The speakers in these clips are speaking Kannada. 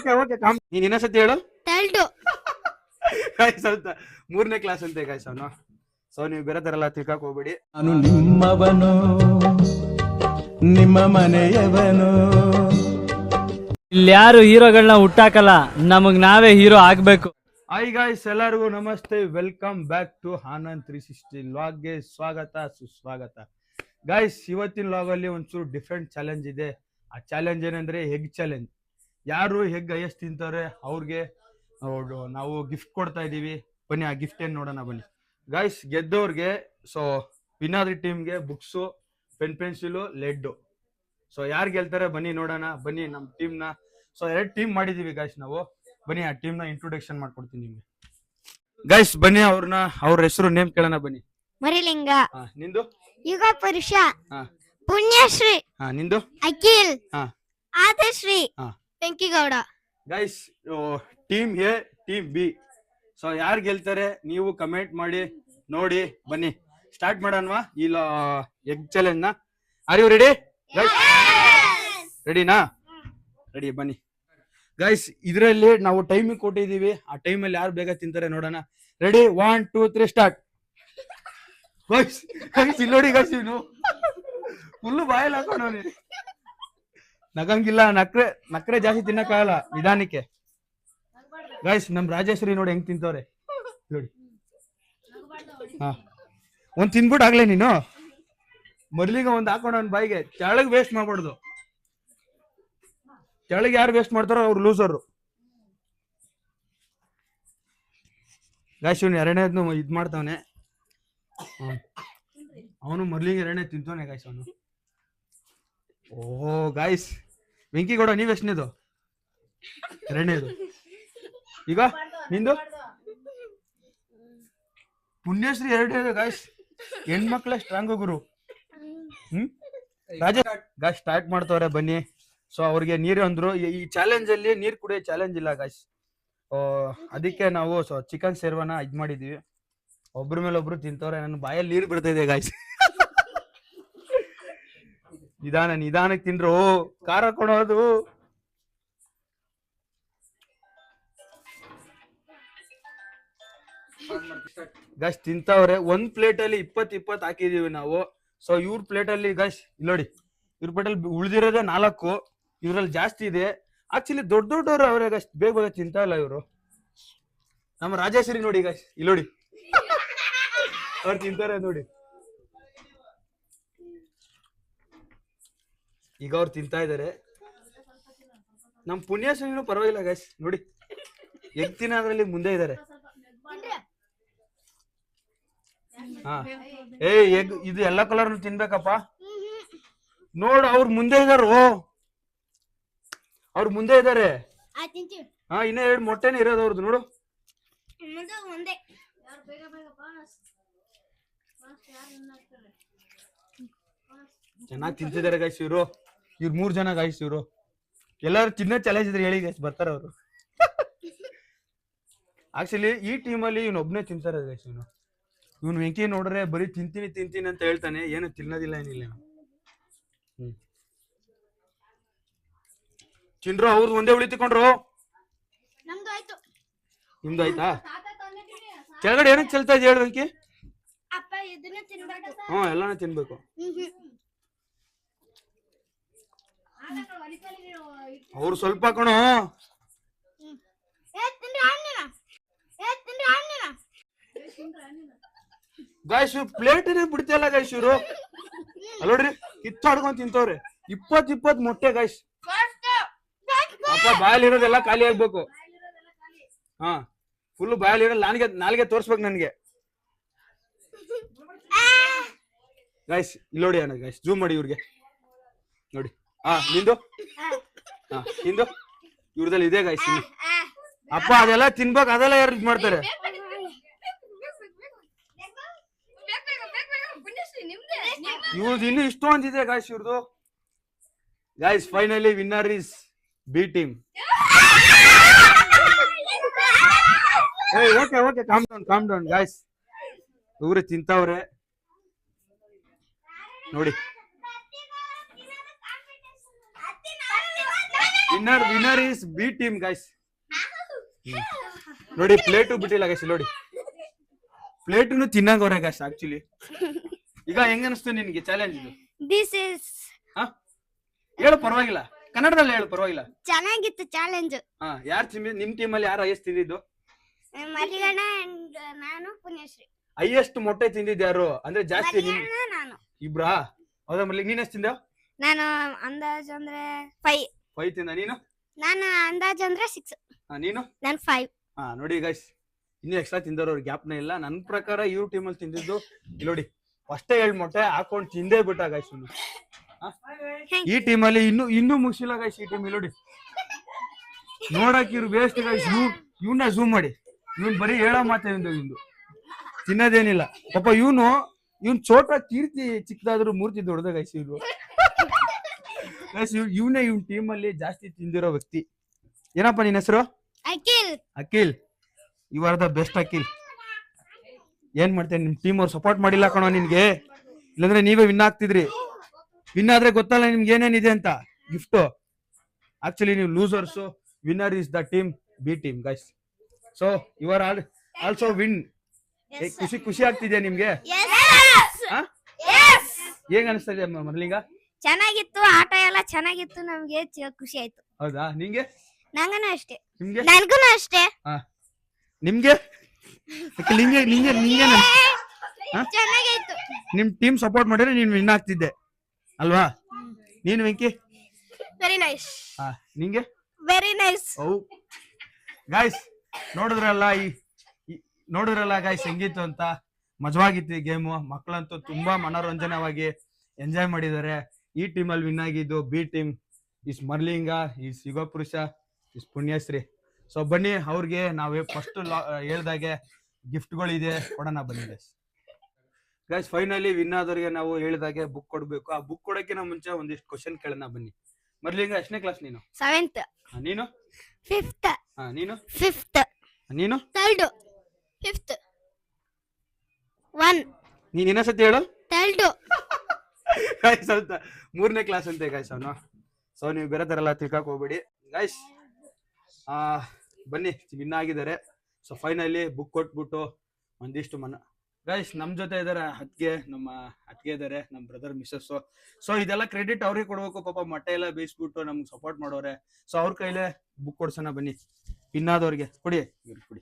ಓಕೆ ಓಕೆ ನೀನ್ ಇನ್ನೊಂದ್ಸತಿ ಹೇಳು. ಗಾಯ್ಸ್ ಅಂತ 3ನೇ ಕ್ಲಾಸ್ ಅಂತೆ ಗಾಯ್ಸ್ ಅವನು. ಸೊ ನೀವು ಬೇರೆ ತರ ಎಲ್ಲ ತಿಳ್ಕಕ್ ಹೋಗ್ಬೇಡಿ. ನಾನು ನಿಮ್ಮವನು, ನಿಮ್ಮ ಮನೆಯವನು. ಇಲ್ಲಿ ಯಾರು ಹೀರೋಗಳನ್ನ ಹುಟ್ಟಾಕಲ್ಲ, ನಮಗ್ ನಾವೇ ಹೀರೋ ಆಗ್ಬೇಕು. ಹಾಯ್ ಗಾಯ್ಸ್, ಎಲ್ಲರಿಗೂ ನಮಸ್ತೆ. ವೆಲ್ಕಮ್ ಬ್ಯಾಕ್ ಟು ಆನಂದ್ 360 ಲಾಗ್ಗೆ ಸ್ವಾಗತ ಸುಸ್ವಾಗತ. ಗಾಯ್ಸ್, ಇವತ್ತಿನ ಲಾಗ್ ಅಲ್ಲಿ ಒಂಚೂರು ಡಿಫ್ರೆಂಟ್ ಚಾಲೆಂಜ್ ಇದೆ. ಆ ಚಾಲೆಂಜ್ ಏನಂದ್ರೆ ಎಗ್ ಚಾಲೆಂಜ್. ಯಾರು ಎಗ್ ಹೈಯೆಸ್ಟ್ ತಿಂತಾರೆ ಅವ್ರಿಗೆ ನಾವು ಗಿಫ್ಟ್ ಕೊಡ್ತಾ ಇದೀವಿ. ಬನ್ನಿ ಆ ಗಿಫ್ಟ್ ಏನ್ ನೋಡೋಣ ಬನ್ನಿ. ಗಾಯ್ಸ್, ಗೆದ್ದವ್ರಿಗೆ ಸೊ ವಿನ್ನರ್ ಟೀಮ್ಗೆ ಬುಕ್ಸು, ಪೆನ್ಸಿಲು, ಲೆಡ್. ಸೊ ಯಾರು ಗೆಲ್ತಾರೆ ಬನ್ನಿ ನೋಡೋಣ. ಬನ್ನಿ ನಮ್ಮ ಟೀಮ್ನ. ಸೊ 2 ಟೀಮ್ ಮಾಡಿದೀವಿ ಗಾಯ್ಸ್ ನಾವು. ಬನ್ನಿ ಆ ಟೀಮ್ನ ಇಂಟ್ರೊಡಕ್ಷನ್ ಮಾಡ್ಕೊಡ್ತೀನಿ ನಿಮ್ಗೆ. ಗಾಯ್ಸ್ ಬನ್ನಿ, ಅವ್ರ ಹೆಸರು ನೇಮ್ ಕೇಳೋಣ ಬನ್ನಿ. ಮರಿಲಿಂಗ, ನಿಂದು? ಯುಗ ಪುರುಷ, ಪುಣ್ಯಶ್ರೀ, ನಿಂದು? ಅಖಿಲ್, ಹಾ, Adashree, Venkigowda. Guys, team A, team B. So ಯಾರು ಗೆಲ್ತಾರೆ ನೀವು ಕಮೆಂಟ್ ಮಾಡಿ ನೋಡಿ. ಬನ್ನಿ ಸ್ಟಾರ್ಟ್ ಮಾಡೋಣವಾ ಇಲ್ಲ ಎಗ್ ಚಾಲೆಂಜ್ ನ. Are you ready guys? ರೆಡಿನಾ? ರೆಡಿ, ಬನ್ನಿ ಗೈಸ್. ಇದರಲ್ಲಿ ನಾವು ಟೈಮಿಂಗ್ ಕೊಟ್ಟಿದೀವಿ. ಆ ಟೈಮಲ್ಲಿ ಯಾರು ಬೇಗ ತಿಂತಾರೆ ನೋಡೋಣ. Ready, 1 2 3 start. ಗೈಸ್ ಇಲ್ಲಿ ನೋಡಿ ಗೈಸ್, ಇವನು ಫುಲ್ಲು ಬಾಯಲ್ಲಿ ಹಾಕೊಂಡವನಿ. ನಗಂಗಿಲ್ಲ, ನಕ್ರೆ ಜಾಸ್ತಿ ತಿನ್ನಕ್ಕಾಗಲ್ಲ, ನಿಧಾನಕ್ಕೆ. ಗೈಸ್, ನಮ್ ರಾಜೇಶ್ವರಿ ನೋಡಿ ಹೆಂಗ್ ತಿಂತವ್ರೆ ನೋಡಿ. ಒಂದ್ ತಿನ್ಬಿಟ್ಟು ಆಗ್ಲೇ ನೀನು ಮೊದ್ಲಿಗ ಒಂದ್ ಹಾಕೊಂಡ ಅವ್ನ ಬಾಯಿಗೆ. ತೆಳಗ್ ವೇಸ್ಟ್ ಮಾಡ್ಬಾರ್ದು. ತೆಳಗ್ ಯಾರು ವೇಸ್ಟ್ ಮಾಡ್ತಾರೋ ಅವ್ರು ಲೂಸರು. ಗೈಸ್, ಇವ್ನು 2ನೇದ್ನು ಇದ್ ಮಾಡ್ತಾವನೆ. ಅವನು ಮೊದ್ಲಿಗೆ 2ನೇ ತಿಂತವನೆ ಗೈಸ್ ಅವನು. ಓಹೋ ಗಾಯ್ಸ್, ವೆಂಕಿಗೌಡ ನೀವ್ ಎಷ್ಟನೇದು? 2ನೇದು. ಈಗ ನಿಂದು? ಪುಣ್ಯಶ್ರೀ 2ನೇದು ಗಾಯ್ಸ್. ಹೆಣ್ಮಕ್ಳ ಸ್ಟ್ರಾಂಗ್ ಗುರು. ರಾಜ ಗಾಯ್ಸ್ ಸ್ಟಾರ್ಟ್ ಮಾಡ್ತವ್ರೆ, ಬನ್ನಿ. ಸೊ ಅವ್ರಿಗೆ ನೀರು ಅಂದ್ರು. ಈ ಚಾಲೆಂಜ್ ಅಲ್ಲಿ ನೀರ್ ಕುಡಿಯೋ ಚಾಲೆಂಜ್ ಇಲ್ಲ ಗಾಯ್ಸ್. ಅದಕ್ಕೆ ನಾವು ಚಿಕನ್ ಸೇರ್ವನ ಇದ್ ಮಾಡಿದೀವಿ. ಒಬ್ರ ಮೇಲೆ ಒಬ್ರು ತಿಂತವ್ರೆ. ನನ್ನ ಬಾಯಲ್ಲಿ ನೀರು ಬಿಡ್ತಾ ಇದೆ ಗಾಯ್ಸ್. ನಿಧಾನಕ್ಕೆ ತಿನ್ರು, ಖಾರ ಕೊಡೋದು. ಗಾಯ್ಸ್ ತಿಂತವ್ರೆ. ಒಂದ್ ಪ್ಲೇಟ್ ಅಲ್ಲಿ 20 ಹಾಕಿದೀವಿ ನಾವು. ಸೊ ಇವ್ರ ಪ್ಲೇಟ್ ಅಲ್ಲಿ ಗಾಯ್ಸ್ ಇಲ್ಲಿ ನೋಡಿ, ಇವ್ರ ಪ್ಲೇಟ್ ಅಲ್ಲಿ ಉಳಿದಿರೋದೇ 4. ಇವ್ರಲ್ಲಿ ಜಾಸ್ತಿ ಇದೆ. ಆಕ್ಚುಲಿ ದೊಡ್ಡವ್ರು ಅವ್ರೆ ಗಾಯ್ಸ್, ಬೇಗ ತಿಂತಾ ಇಲ್ಲ ಇವರು. ನಮ್ಮ ರಾಜೇಶ್ವರಿ ನೋಡಿ ಗಾಯ್ಸ್, ಇಲ್ಲಿ ನೋಡಿ ಅವ್ರು ತಿಂತಾರೆ ನೋಡಿ. ಈಗ ಅವ್ರು ತಿಂತಾ ಇದಾರೆ. ನಮ್ ಪುಣ್ಯಶ್ರೀನೂ ಪರವಾಗಿಲ್ಲ ಗಾಯ್ಸ್ ನೋಡಿ, ಎಗ್ ತಿನ್ನೋದ್ರಲ್ಲಿ ಮುಂದೆ ಇದಾರೆ. ಹಾ, ಎಗ್ ಇದು ಎಲ್ಲಾ ಕಲರ್ ತಿನ್ಬೇಕಪ್ಪ. ನೋಡು, ಅವ್ರ ಮುಂದೆ ಇದಾರು. ಅವ್ರ ಮುಂದೆ ಇದಾರೆ. ಇನ್ನ 2 ಮೊಟ್ಟೆನೇ ಇರೋದು ಅವ್ರದ್ದು ನೋಡು. ಚೆನ್ನಾಗಿ ತಿಂತಿದ್ದಾರೆ ಗಾಯ್ಸ್ ಇವ್ರು 3 ಜನ ಗಾಯ್ಸ್. ಇವ್ರು ಎಲ್ಲಾರು ತಿನ್ನೋ ಚಾಲೆಂಜ್ ಇದ್ರೆ ಹೇಳಿ ಗಾಯ್ಸ್, ಬರ್ತಾರ ಅವರು. ಆಕ್ಚುಲಿ ಈ ಟೀಮ್ ಅಲ್ಲಿ ಒಬ್ನೇ ತಿಂತಾರೆ ಗಾಯ್ಸ್. ಇವನು ವೆಂಕಿ ನೋಡ್ರೆ ಬರೀ ತಿಂತೀನಿ ಅಂತ ಹೇಳ್ತಾನೆ, ಏನು ತಿನ್ನೋದಿಲ್ಲ, ಏನಿಲ್ಲ. ಚಿಂಡ್ರು ಅವ್ರದ್ದು ಒಂದೇ ಉಳಿತಿಕೊಂಡ್ರು. ನಿಮ್ದು ಆಯ್ತಾ? ಕೆಳಗಡೆ ಏನಕ್ಕೆ ಚೆಲ್ತಾ ಇದ್ ಹೇಳು ವೆಂಕಿ? ಎಲ್ಲಾನು ತಿನ್ಬೇಕು. ಅವ್ರು ಸ್ವಲ್ಪ ಕಣೋ ಗಾಯ್ಸ್. ಪ್ಲೇಟ್ ಬಿಡ್ತಿಯಲ್ಲ ಗಾಯ್ಸ್ ಇವ್ರು. ಅಲ್ಲೋಡ್ರಿ, ಕಿತ್ತಾಡ್ಕೊಂಡ್ ತಿಂತವ್ರೆ. 20 ಮೊಟ್ಟೆ ಗಾಯ್ಸ್. ಅಪ್ಪ ಬಾಯಲ್ಲಿ ಇರೋದೆಲ್ಲ ಖಾಲಿ ಆಗ್ಬೇಕು. ಫುಲ್ ಬಾಯಲ್ಲಿ ಇರೋ ನಾಲ್ಗೆ ತೋರ್ಸ್ಬೇಕು ನನ್ಗೆ ಗಾಯ್ಸ್. ಇಲ್ಲಿ ನೋಡಿ ಅಣ್ಣ ಗಾಯ್ಸ್, ಜೂಮ್ ಮಾಡಿ ಇವ್ರಿಗೆ ನೋಡಿ. ನಿಂದು? ನಿಂದು? ಇವ್ರದಲ್ಲಿ ಇದೆ ಗಾಯ್ಸ್. ಅಪ್ಪ ಅದೆಲ್ಲ ತಿನ್ಬೇಕು, ಅದೆಲ್ಲ ಯಾರು ಇದ್ ಮಾಡ್ತಾರೆ? ಇವ್ರದ್ದು ಇನ್ನು ಇಷ್ಟೊಂದಿದೆ ಗಾಯ್ಸ್ ಇವ್ರದ್ದು. Guys, finally winner is B team. Okay calm down guys. ಇವ್ರು ತಿಂತವ್ರೆ ನೋಡಿ. Winner is B team guys. ನೋಡಿ ಪ್ಲೇಟು ಬಿಟ್ಟಿಲ್ಲ ಗೈಸ್, ನೋಡಿ ಪ್ಲೇಟನ್ನು ತಿನ್ನಂಗವ್ರೆ ಗೈಸ್ ಆಕ್ಚುಲಿ. ಈಗ ಹೆಂಗ ಅನಿಸ್ತು ನಿನ್ಗೆ ಚಾಲೆಂಜ್ ಇದು? ದಿಸ್ ಇಸ್ ಹೇಳು ಪರವಾಗಿಲ್ಲ, ಕನ್ನಡದಲ್ಲಿ ಹೇಳು ಪರವಾಗಿಲ್ಲ. ಚೆನ್ನಾಗಿತ್ತು ಚಾಲೆಂಜ್. ಯಾರು ನಿಮ್ ಟೀಮ್ ಅಲ್ಲಿ ಯಾರು ಹೈಯೆಸ್ಟ್ ತಿಂದಿದ್ದು? ಮರಿಗಣ್ಣ ಅಂಡ್ ನಾನು ಪುಣ್ಯಶ್ರೀ. ಹೈಯೆಸ್ಟ್ ಮೊಟ್ಟೆ ತಿಂದಿದ್ದು ಯಾರು ಅಂದ್ರೆ ಜಾಸ್ತಿ? ಮರಿಗಣ್ಣ ನಾನು. ಇಬ್ರಾ? ಹೌದಾ ಮಲ್ಲಿ, ನೀನ್ ಎಷ್ಟು ತಿಂದ? ನಾನು ಅಂದಾಜ್ ಅಂದ್ರೆ 5 ತಿಂದ. ನೀನು? ನಾನು ಅಂದಾಜ್ ಅಂದ್ರೆ 6. ನೀನು? ನಾನು 5. ನೋಡಿ ಗೈಸ್, ಇನ್ನು ಎಕ್ಸ್ಟ್ರಾ ತಿಂದವ್ರು ಅವ್ರ ಗ್ಯಾಪ್ನೇ ಇಲ್ಲ. ನನ್ ಪ್ರಕಾರ ಇವ್ರ ಟೀಮ್ ಅಲ್ಲಿ ತಿಂದಿದ್ದು ಇಲ್ಲಿ ನೋಡಿ, ಫಸ್ಟೇ 7 ಮೊಟ್ಟೆ ಹಾಕೊಂಡ್ ತಿಂದೇ ಬಿಟ್ಟ ಗೈಸ್. ಈ ಟೀಮ್ ಅಲ್ಲಿ ಇನ್ನೂ ಮುಗಿಸಿಲ್ಲ ಗೈಸ್. ಈ ಟೀಮ್ ನೋಡಿ ನೋಡಕ್ ಇವ್ರು ವೇಸ್ಟ್ ಗೈಸ್. ಇವ್ನ ಝೂಮ್ ಮಾಡಿ, ಇವ್ನ್ ಬರೀ ಹೇಳೋ ಮಾತೇ ಇವ್ನು, ತಿನ್ನೋದೇನಿಲ್ಲ ಪಾಪ. ಇವನ್ ಚೋಟ ಕೀರ್ತಿ ಚಿಕ್ಕದಾದ್ರು ಮೂರ್ತಿ ದೊಡ್ಡದ ಗೈಸ್. ಇವ್ರು ಗೈಸ್ ಇವ್ನೇ ಇವ್ನ ಟೀಮ್ ಅಲ್ಲಿ ಜಾಸ್ತಿ ತಿಂದಿರೋ ವ್ಯಕ್ತಿ. ಏನಪ್ಪ ನಿನ್ನ ಹೆಸರು? Akhil. You are the best Akhil. ಏನ್ ಮಾಡ್ತೇನೆ, ನಿಮ್ ಟೀಮ್ ಅವ್ರು ಸಪೋರ್ಟ್ ಮಾಡಿಲ್ಲ ಕಣೋ ನಿನ್ಗೆ, ಇಲ್ಲಾಂದ್ರೆ ನೀವೇ ವಿನ್ ಆಗ್ತಿದ್ರಿ. ವಿನ್ ಆದ್ರೆ ಗೊತ್ತಲ್ಲ ನಿಮ್ಗೆ ಏನೇನಿದೆ ಅಂತ ಗಿಫ್ಟ್. ಆಕ್ಚುಲಿ ನೀವು losers, winner is the team B team guys. So you are also win. ಖುಷಿ ಆಗ್ತಿದ್ಯಾ ನಿಮ್ಗೆ? ಹೇಗ್ ಅನಿಸ್ತಾ ಇದೆ ಮರ್ಲಿಂಗ? ಚೆನ್ನಾಗಿತ್ತು, ಆಟ ಎಲ್ಲ ಚೆನ್ನಾಗಿತ್ತು, ನಮ್ಗೆ ಖುಷಿ ಆಯ್ತು. ಹೌದಾ? ನಿಂಗೆ? ನಂಗನು ಅಷ್ಟೇ. ನಿಮ್ಗೆ? ನನ್ಗೂನು ಅಷ್ಟೇ. ನಿಮ್ಗೆ ಚೆನ್ನಾಗಾಯ್ತು. ನಿಮ್ ಟೀಮ್ ಸಪೋರ್ಟ್ ಮಾಡಿದ್ರೆ ನೀನ್ ವಿನ್ ಆಗ್ತಿದ್ದೆ ಅಲ್ವಾ? ನೀನು ವೆಂಕಿ? Very nice. ನಿಂಗೆ? Very nice. ಗಾಯ್ಸ್ ನೋಡಿದ್ರಲ್ಲ ಗಾಯ್ಸ್ ಹೆಂಗಿತ್ತು ಅಂತ. ಮಜವಾಗಿತ್ತು ಈ ಗೇಮು. ಮಕ್ಕಳಂತೂ ತುಂಬಾ ಮನೋರಂಜನವಾಗಿ ಎಂಜಾಯ್ ಮಾಡಿದ್ದಾರೆ. ಈ ಟೀಮ್ ಅಲ್ಲಿ ವಿನ್ ಆಗಿದ್ದು ಬಿ ಟೀಮ್ ಇಸ್ ಮರ್ಲಿಂಗ, ಇಸ್ ಯುಗ ಪುರುಷ, ಇಸ್ ಪುಣ್ಯಶ್ರೀ. ಸೊ ಬನ್ನಿ, ಅವ್ರಿಗೆ ನಾವೇ ಫಸ್ಟ್ ಹೇಳ್ದಾಗೆ ಗಿಫ್ಟ್ಗಳಿದೆ, ಕೊಡೋಣ ಬನ್ನಿ ಗೈಸ್. ಫೈನಲಿ ವಿನ್ ಆದವ್ರಿಗೆ ನಾವು ಹೇಳಿದಾಗೆ ಬುಕ್ ಕೊಡ್ಬೇಕು. ಆ ಬುಕ್ ಕೊಡೋಕ್ಕಿಂತ ಮುಂಚೆ ಒಂದಿಷ್ಟು ಕ್ವಶನ್ ಕೇಳೋಣ ಬನ್ನಿ. ಮರ್ಲಿಂಗ ಎಷ್ಟನೇ ಕ್ಲಾಸ್ ನೀನು? 7th. ನೀನು? 5th. ನೀನು? 5th. ನೀನು? 3rd. 5th. 1. ನೀನ್ ಇನ್ನೊಂದ್ಸತಿ ಹೇಳು. 3rd. ಗಾಯ್ಸ್ ಅಂತ 3ನೇ ಕ್ಲಾಸ್ ಅಂತೆ ಗಾಯ್ಸ್ ಅವನು. ಸೊ ನೀವು ಬೇರೆ ತರ ಎಲ್ಲ ತಿಳ್ಕಕ್ ಹೋಗ್ಬೇಡಿ ಗಾಯ್ಸ್. ಬನ್ನಿ, ವಿನ್ ಆಗಿದ್ದಾರೆ. ಸೊ ಫೈನಲಿ ಬುಕ್ ಕೊಟ್ಬಿಟ್ಟು ಒಂದಿಷ್ಟು ಗೈಸ್ ನಮ್ ಜೊತೆ ಇದಾರೆ ನಮ್ಮ ಅತ್ತಿಗೆ ಇದಾರೆ, ನಮ್ ಬ್ರದರ್ ಮಿಸಸ್. ಸೊ ಇದೆಲ್ಲ ಕ್ರೆಡಿಟ್ ಅವ್ರಿಗೆ ಕೊಡ್ಬೇಕು. ಪಾಪ ಮೊಟ್ಟೆ ಎಲ್ಲ ಬೇಯಿಸ್ಬಿಟ್ಟು ನಮ್ಗೆ ಸಪೋರ್ಟ್ ಮಾಡೋರೆ. ಸೊ ಅವ್ರ ಕೈಲೇ ಬುಕ್ ಕೊಡ್ಸೋಣ ಬನ್ನಿ. ಇನ್ನಾದವ್ರಿಗೆ ಕೊಡಿ, ಕೊಡಿ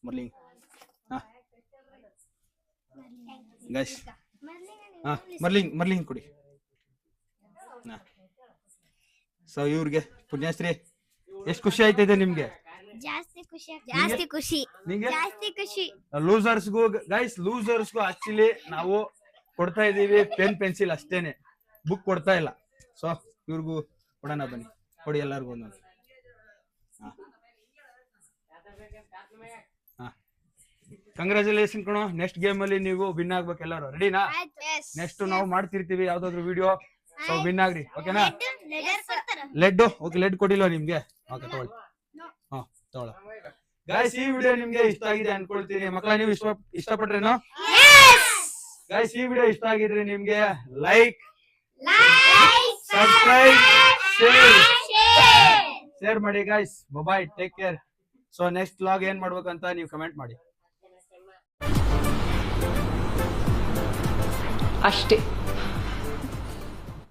ಮರ್ಲಿಂಗ್. ಗೈಸ್ ಮರ್ಲಿಂಗ್ ಕೊಡಿ. ಸೊ ಇವ್ರಿಗೆ ಪುಣ್ಯಶ್ರೀ, ಎಷ್ಟು ಖುಷಿ ಆಯ್ತಿದೆ ನಿಮ್ಗೆ? ಜಾಸ್ತಿ ಖುಷಿ. ಲೂಸರ್ಸ್ಗೂ ಆಕ್ಚುಲಿ ನಾವು ಕೊಡ್ತಾ ಇದೀವಿ ಪೆನ್ ಪೆನ್ಸಿಲ್ ಅಷ್ಟೇನೆ, ಬುಕ್ ಕೊಡ್ತಾ ಇಲ್ಲ. ಸೊ ಇವ್ರಿಗೂ ಕೊಡೋಣ ಬನ್ನಿ, ಕೊಡಿ ಎಲ್ಲರಿಗೂ ಒಂದೊಂದು. ಕಂಗ್ರಾಚುಲೇಷನ್ ಕಣೋ. ನೆಕ್ಸ್ಟ್ ಗೇಮ್ ಅಲ್ಲಿ ನೀವು ವಿನ್ ಆಗ್ಬೇಕು ಎಲ್ಲರೂ. ರೆಡಿನಾ? ನೆಕ್ಸ್ಟ್ ನಾವು ಮಾಡ್ತಿರ್ತೀವಿ ಯಾವ್ದಾದ್ರು ವಿಡಿಯೋ. ಸೊ ವಿನ್ ಆಗ್ರಿ, ಓಕೆನಾ? ಲೆಡ್ ಕೊಡಿಲ್ವಾ ನಿಮ್ಗೆ? ಓಕೆ ತಗೊಳ್ಳಿ. ತಗೊಳ್ಳ ಗಾಯ್ಸ್. ಈ ವಿಡಿಯೋ ನಿಮ್ಗೆ ಇಷ್ಟ ಆಗಿದೆ ಅನ್ಕೊಳ್ತೀನಿ ಮಕ್ಕಳ. ನೀವು ಇಷ್ಟಪಟ್ರೇನೋ ಗಾಯ್ಸ್? ಈ ವಿಡಿಯೋ ಇಷ್ಟ ಆಗಿದ್ರೆ ನಿಮ್ಗೆ ಲೈಕ್, ಸಬ್ಸ್ಕ್ರೈಬ್, ಶೇರ್ ಮಾಡಿ guys. Bye, take care. So next vlog ಏನ್ ಮಾಡ್ಬೇಕಂತ ನೀವು ಕಮೆಂಟ್ ಮಾಡಿ ಅಷ್ಟೇ.